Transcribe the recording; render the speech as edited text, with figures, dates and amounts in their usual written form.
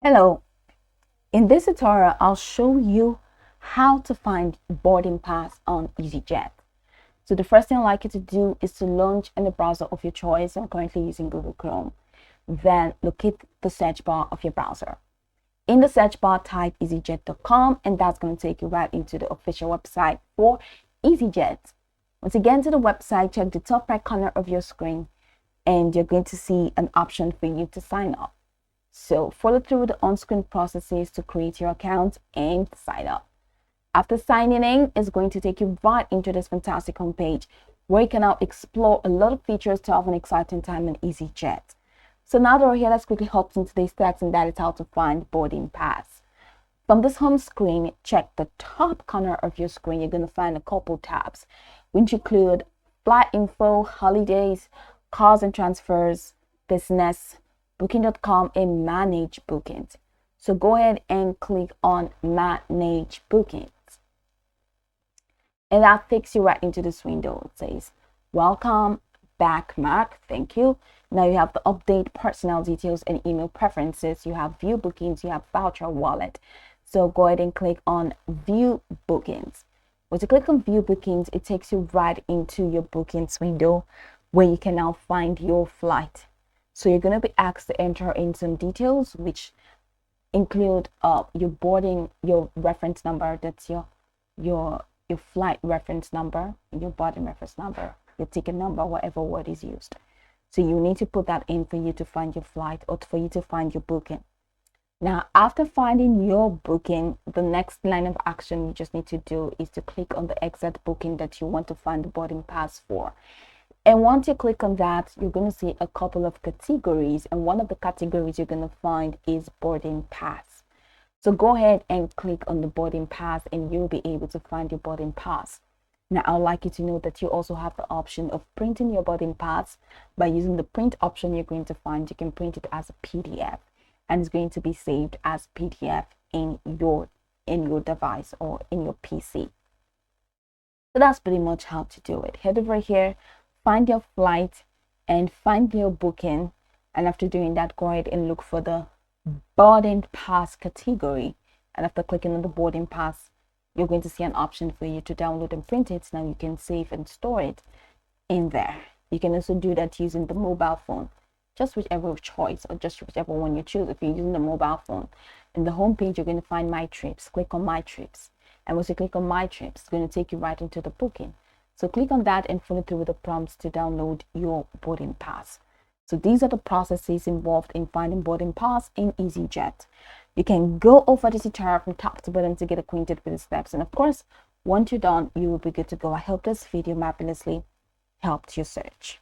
Hello, in this tutorial, I'll show you how to find boarding pass on Easyjet. So the first thing I'd like you to do is to launch in the browser of your choice. I'm currently using Google Chrome. Then locate the search bar of your browser. In the search bar, type easyjet.com and that's going to take you right into the official website for Easyjet. Once you get into the website, check the top right corner of your screen and you're going to see an option for you to sign up. So follow through the on-screen processes to create your account and sign up. After signing in, it's going to take you right into this fantastic homepage where you can now explore a lot of features to have an exciting time in Easyjet. So now that we're here, let's quickly hop into today's text, and that is how to find boarding pass. From this home screen, check the top corner of your screen. You're going to find a couple tabs, which include flight info, holidays, cars and transfers, business, booking.com, and manage bookings. So go ahead and click on manage bookings. And that takes you right into this window. It says, welcome back, Mark. Thank you. Now you have the update personnel details and email preferences. You have view bookings. You have voucher wallet. So go ahead and click on view bookings. Once you click on view bookings, it takes you right into your bookings window where you can now find your flight. So you're going to be asked to enter in some details, which include your reference number. That's your flight reference number, your boarding reference number, your ticket number, whatever word is used. So you need to put that in for you to find your flight or for you to find your booking. Now, after finding your booking, the next line of action you just need to do is to click on the exact booking that you want to find the boarding pass for. And once you click on that, you're going to see a couple of categories. And one of the categories you're going to find is boarding pass. So go ahead and click on the boarding pass and you'll be able to find your boarding pass. Now, I'd like you to know that you also have the option of printing your boarding pass. By using the print option, you're going to find you can print it as a PDF. And it's going to be saved as PDF in your device or in your PC. So that's pretty much how to do it. Head over here, find your flight and find your booking, and after doing that, go ahead and look for the boarding pass category. And after clicking on the boarding pass, you're going to see an option for you to download and print it. Now you can save and store it in there. You can also do that using the mobile phone, just whichever choice or just whichever one you choose. If you're using the mobile phone, in the home page, you're going to find My Trips. Click on My Trips, and once you click on My Trips, it's going to take you right into the booking. So click on that and follow through with the prompts to download your boarding pass. So these are the processes involved in finding boarding pass in Easyjet. You can go over this tutorial from top to bottom to get acquainted with the steps. And of course, once you're done, you will be good to go. I hope this video marvelously helped your search.